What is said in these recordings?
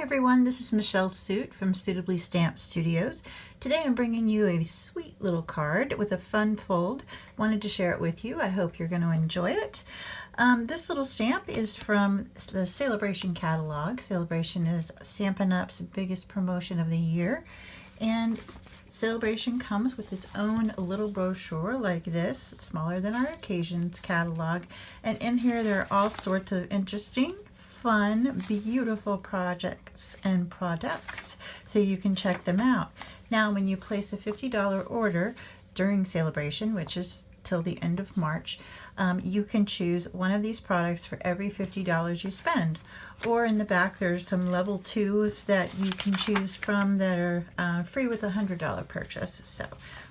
everyone, this is Michelle Suit from Suitably Stamped Studios. Today I'm bringing you a sweet little card with a fun fold. Wanted to share it with you. I hope you're going to enjoy it. This little stamp is from the Celebration catalog. Celebration is Stampin' Up's biggest promotion of the year, and Celebration comes with its own little brochure like this. It's smaller than our Occasions catalog, and in here there are all sorts of interesting, fun, beautiful projects and products, so you can check them out. Now, when you place a $50 order during Celebration, which is till the end of March, you can choose one of these products for every $50 you spend. Or in the back, there's some level 2s that you can choose from that are free with a $100 purchase. So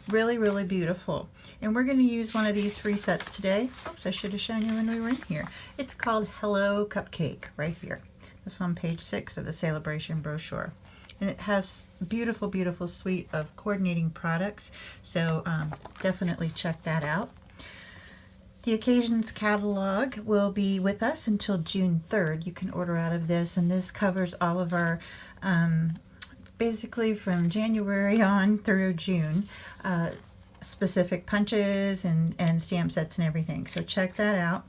really, really beautiful. And we're going to use one of these free sets today. Oops, I should have shown you when we were in here. It's called Hello Cupcake right here. That's on page 6 of the Celebration brochure. And it has beautiful, beautiful suite of coordinating products. So definitely check that out. The Occasions catalog will be with us until June 3rd. You can order out of this, and this covers all of our, basically from January on through June, specific punches and stamp sets and everything. So check that out.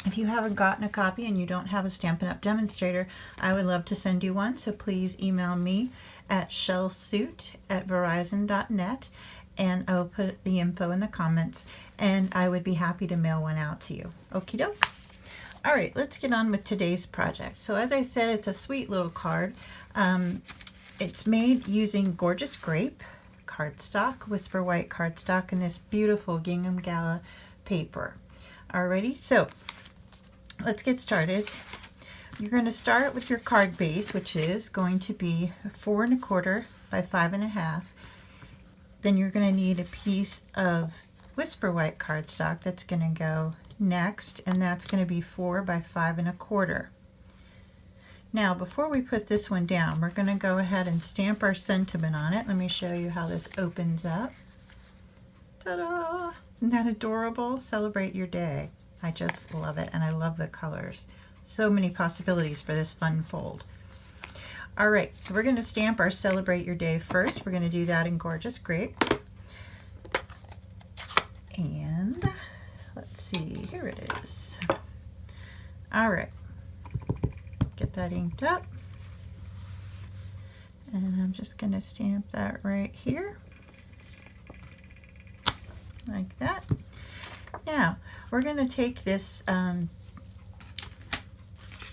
If you haven't gotten a copy and you don't have a Stampin' Up! Demonstrator, I would love to send you one. So please email me at shellsuit@verizon.net. and I will put the info in the comments, and I would be happy to mail one out to you. Okie doke. All right, let's get on with today's project. So as I said, it's a sweet little card. It's made using Gorgeous Grape cardstock, Whisper White cardstock, and this beautiful Gingham Gala paper. Alrighty, so let's get started. You're going to start with your card base, which is going to be 4 1/4 by 5 1/2. Then you're going to need a piece of Whisper White cardstock that's going to go next, and that's going to be 4 by 5 1/4. Now, before we put this one down, we're going to go ahead and stamp our sentiment on it. Let me show you how this opens up. Ta-da! Isn't that adorable? Celebrate your day. I just love it, and I love the colors. So many possibilities for this fun fold. All right, so we're going to stamp our Celebrate Your Day first. We're going to do that in Gorgeous Grape. And let's see, here it is. All right, get that inked up. And I'm just going to stamp that right here, like that. Now, we're going to take this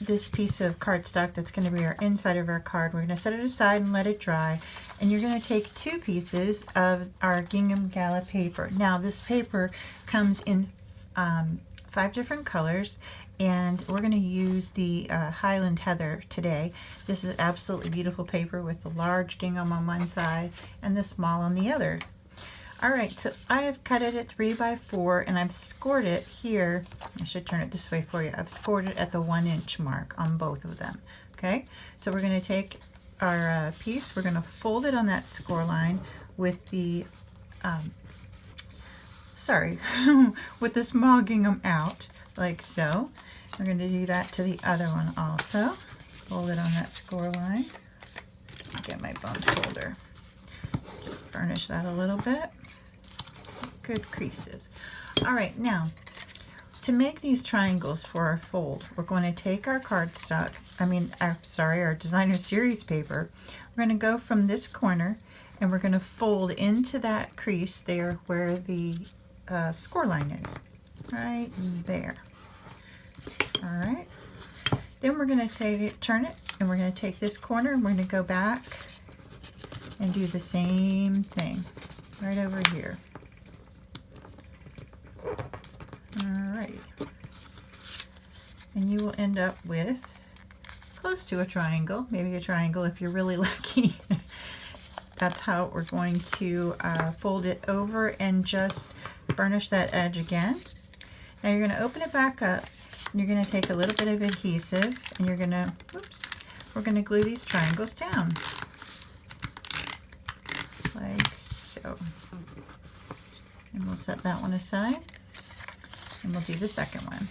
this piece of cardstock that's going to be our inside of our card. We're going to set it aside and let it dry, and you're going to take 2 pieces of our Gingham Gala paper. Now this paper comes in 5 different colors, and we're going to use the Highland Heather today. This is absolutely beautiful paper with the large gingham on one side and the small on the other. Alright, so I have cut it at 3 by 4, and I've scored it here. I should turn it this way for you. I've scored it at the 1-inch mark on both of them. Okay, so we're going to take our piece, we're going to fold it on that score line with the, with the small gingham out, like so. We're going to do that to the other one also. Fold it on that score line. Get my bump folder. Just burnish that a little bit. Good creases. All right, now to make these triangles for our fold, we're going to take our cardstock, our designer series paper. We're going to go from this corner, and we're going to fold into that crease there where the score line is, right there. All right, then we're going to take it, turn it, and we're going to take this corner, and we're going to go back and do the same thing right over here. Alright, and you will end up with close to a triangle, maybe a triangle if you're really lucky. That's how we're going to fold it over and just burnish that edge again. Now you're going to open it back up, and you're going to take a little bit of adhesive, and you're going to, we're going to glue these triangles down. Like so. And we'll set that one aside, and we'll do the second one.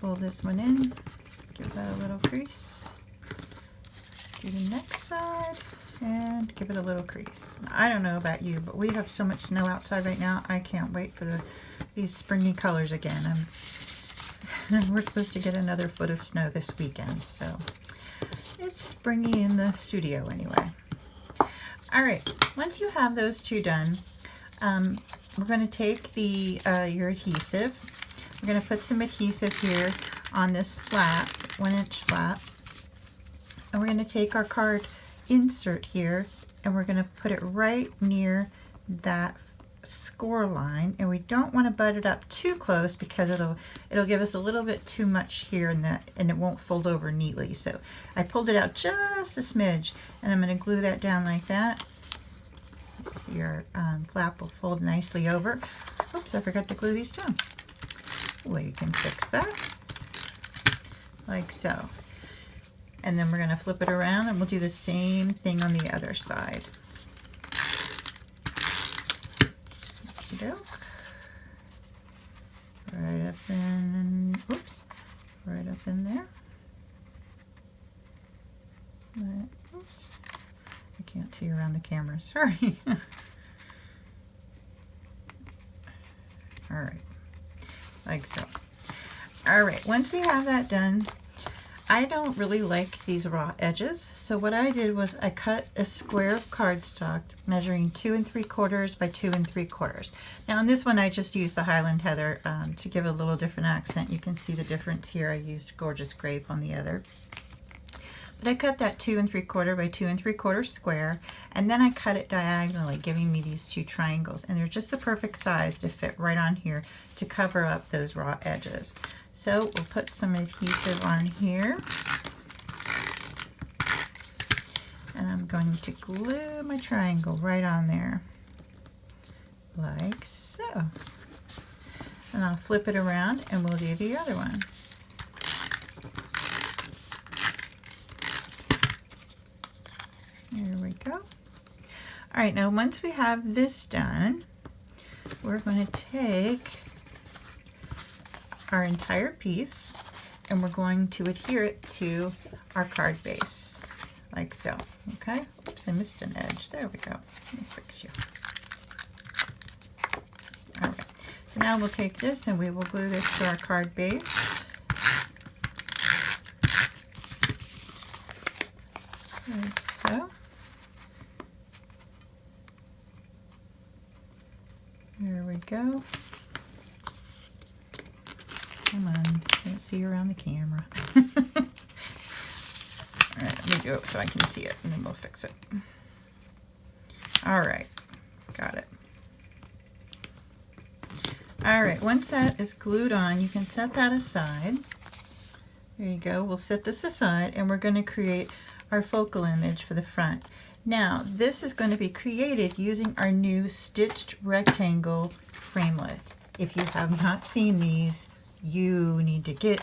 Pull this one in, give that a little crease, Do the next side and give it a little crease. I don't know about you, but we have so much snow outside right now. I can't wait for these springy colors again. We're supposed to get another foot of snow this weekend, so it's springy in the studio anyway. All right, once you have those two done, we're going to take your adhesive. We're going to put some adhesive here on this flap, 1-inch flap, and we're going to take our card insert here and we're going to put it right near that score line, and we don't want to butt it up too close because it'll give us a little bit too much here and it won't fold over neatly. So I pulled it out just a smidge, and I'm going to glue that down like that. See, our flap will fold nicely over. Oops, I forgot to glue these down. Well, you can fix that like so. And then we're going to flip it around and we'll do the same thing on the other side. Okey-doke. Right up in, oops, right up in there. Oops, I can't see around the camera, sorry. All right, like so. All right, once we have that done, I don't really like these raw edges, so what I did was I cut a square of cardstock measuring 2 3/4 by 2 3/4. Now on this one I just used the Highland Heather to give a little different accent. You can see the difference here. I used Gorgeous Grape on the other. But I cut that 2 3/4 by 2 3/4 square, and then I cut it diagonally, giving me these two triangles, and they're just the perfect size to fit right on here to cover up those raw edges. So we'll put some adhesive on here, and I'm going to glue my triangle right on there, like so. And I'll flip it around and we'll do the other one. There we go. All right, now once we have this done, we're going to take our entire piece and we're going to adhere it to our card base like so. Okay, oops, I missed an edge. There we go. Let me fix you. All right, so now we'll take this and we will glue this to our card base like so. There we go. Come on, can't see around the camera. All right, let me do it so I can see it, and then we'll fix it. All right, got it. All right, once that is glued on, you can set that aside. There you go. We'll set this aside, and we're going to create our focal image for the front. Now, this is going to be created using our new stitched rectangle framelits. If you have not seen these, you need to get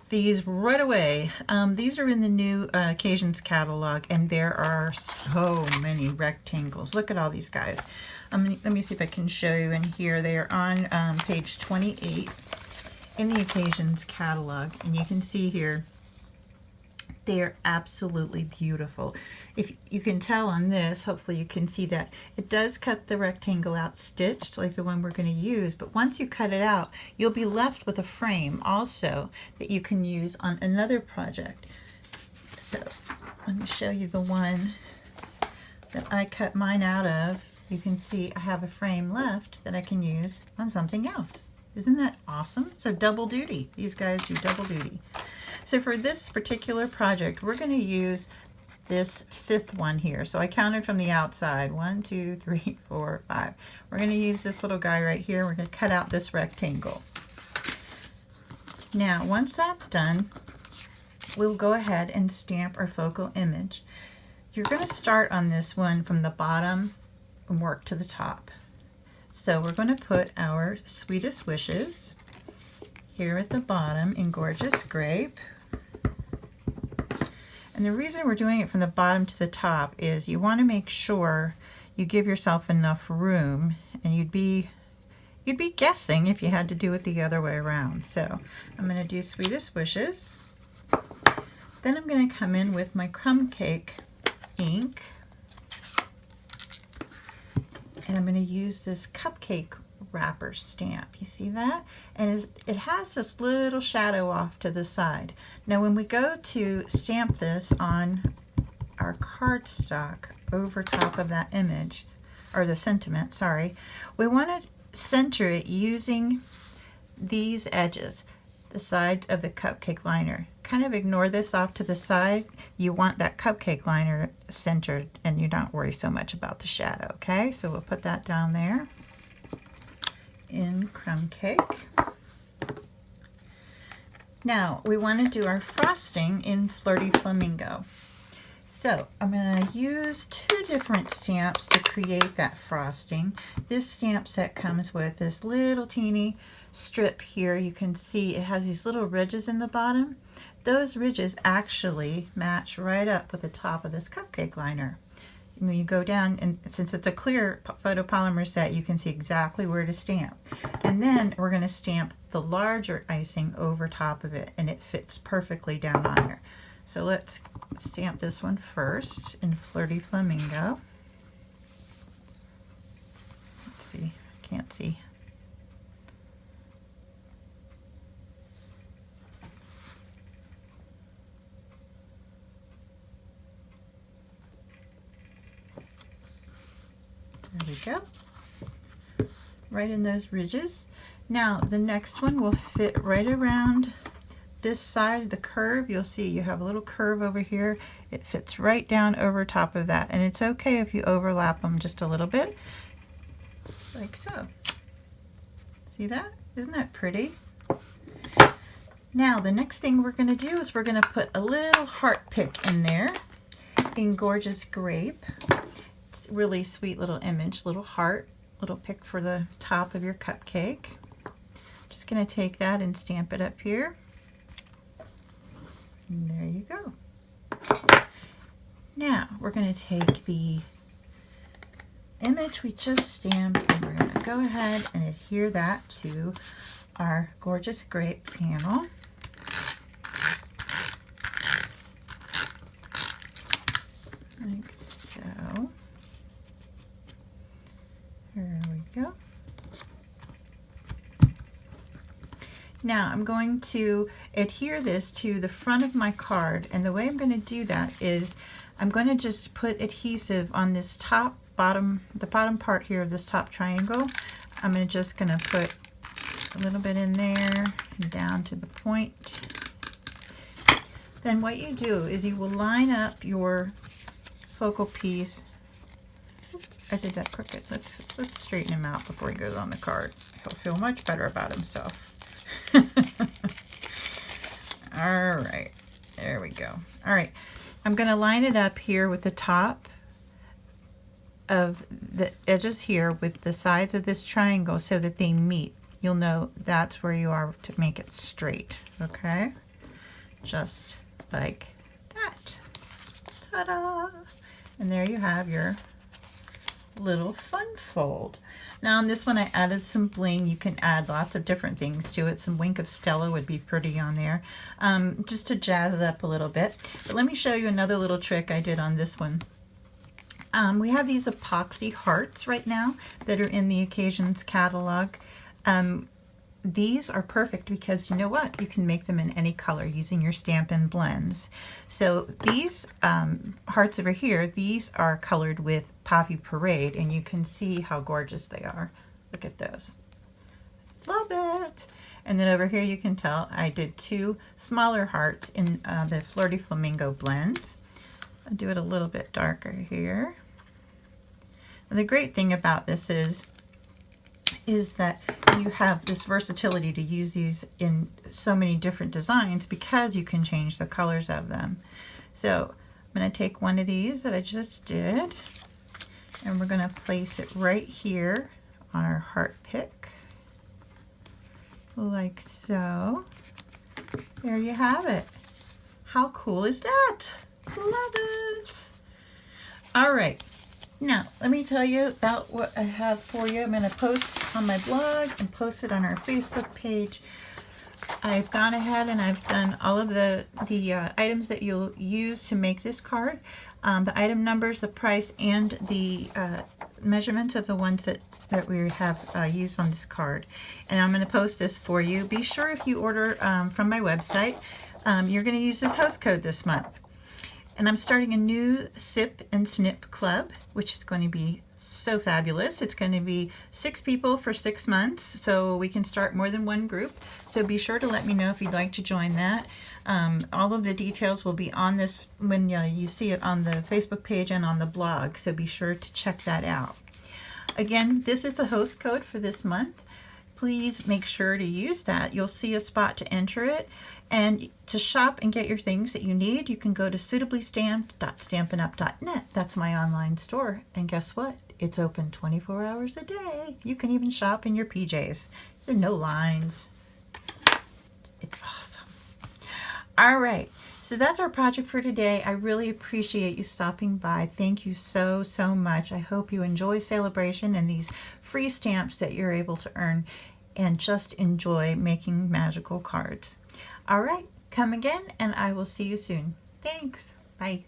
these right away. These are in the new Occasions catalog, and there are so many rectangles. Look at all these guys. Let me see if I can show you in here. They are on page 28 in the Occasions catalog, and you can see here they are absolutely beautiful. If you can tell on this, hopefully you can see that it does cut the rectangle out stitched like the one we're going to use, but once you cut it out, you'll be left with a frame also that you can use on another project. So let me show you the one that I cut mine out of. You can see I have a frame left that I can use on something else. Isn't that awesome? So double duty. These guys do double duty. So for this particular project, we're going to use this 5th one here. So I counted from the outside, 1, 2, 3, 4, 5. We're going to use this little guy right here. We're going to cut out this rectangle. Now, once that's done, we'll go ahead and stamp our focal image. You're going to start on this one from the bottom and work to the top. So we're going to put our Sweetest Wishes here at the bottom in Gorgeous Grape. And the reason we're doing it from the bottom to the top is you want to make sure you give yourself enough room, and you'd be guessing if you had to do it the other way around. So I'm going to do Sweetest Wishes, Then I'm going to come in with my crumb cake ink, and I'm going to use this cupcake wrapper stamp. You see that? And it has this little shadow off to the side. Now when we go to stamp this on our cardstock over top of that image, or the sentiment, sorry, we want to center it using these edges, the sides of the cupcake liner. Kind of ignore this off to the side. You want that cupcake liner centered, and you don't worry so much about the shadow, okay? So we'll put that down there in crumb cake. Now we want to do our frosting in Flirty Flamingo. So I'm going to use 2 different stamps to create that frosting. This stamp set comes with this little teeny strip here. You can see it has these little ridges in the bottom. Those ridges actually match right up with the top of this cupcake liner. When you go down, and since it's a clear photopolymer set, you can see exactly where to stamp. And then we're going to stamp the larger icing over top of it, and it fits perfectly down on there. So let's stamp this one first in Flirty Flamingo. Let's see, I can't see. There we go. Right in those ridges. Now the next one will fit right around this side, the curve. You'll see you have a little curve over here. It fits right down over top of that, and it's okay if you overlap them just a little bit, like so. See that? Isn't that pretty? Now the next thing we're going to do is we're going to put a little heart pick in there in Gorgeous Grape. It's a really sweet little image, little heart, little pick for the top of your cupcake. Just going to take that and stamp it up here. And there you go. Now we're going to take the image we just stamped, and we're going to go ahead and adhere that to our Gorgeous Grape panel. Like so. There we go. Now I'm going to adhere this to the front of my card, and the way I'm going to do that is I'm going to just put adhesive on this the bottom part here of this top triangle. I'm just going to put a little bit in there and down to the point. Then what you do is you will line up your focal piece. Oops, I did that crooked. Let's straighten him out before he goes on the card. He'll feel much better about himself. All right, there we go. All right, I'm going to line it up here with the top of the edges here with the sides of this triangle so that they meet. You'll know that's where you are to make it straight, okay? Just like that. Ta-da! And there you have your little fun fold. Now on this one I added some bling. You can add lots of different things to it. Some Wink of Stella would be pretty on there, just to jazz it up a little bit. But let me show you another little trick I did on this one. We have these epoxy hearts right now that are in the Occasions catalog. These are perfect because you know what? You can make them in any color using your Stampin' Blends. So these hearts over here, these are colored with Poppy Parade, and you can see how gorgeous they are. Look at those. Love it. And then over here you can tell I did 2 smaller hearts in the Flirty Flamingo blends. I'll do it a little bit darker here. And the great thing about this is that you have this versatility to use these in so many different designs because you can change the colors of them. So I'm going to take one of these that I just did, and we're going to place it right here on our heart pick, like so. There you have it. How cool is that? Love it. All right. Now, let me tell you about what I have for you. I'm going to post on my blog and post it on our Facebook page. I've gone ahead and I've done all of the items that you'll use to make this card. The item numbers, the price, and the measurements of the ones that we have used on this card. And I'm going to post this for you. Be sure if you order from my website, you're going to use this host code this month. And I'm starting a new Sip and Snip club, which is going to be so fabulous. It's going to be 6 people for 6 months, so we can start more than one group. So be sure to let me know if you'd like to join that. All of the details will be on this when you see it on the Facebook page and on the blog, so be sure to check that out. Again, this is the host code for this month. Please make sure to use that. You'll see a spot to enter it. And to shop and get your things that you need, you can go to suitablystamped.stampinup.net. That's my online store. And guess what? It's open 24 hours a day. You can even shop in your PJs. There are no lines. It's awesome. All right. So that's our project for today. I really appreciate you stopping by. Thank you so, so much. I hope you enjoy Celebration and these free stamps that you're able to earn, and just enjoy making magical cards. All right, come again, and I will see you soon. Thanks. Bye.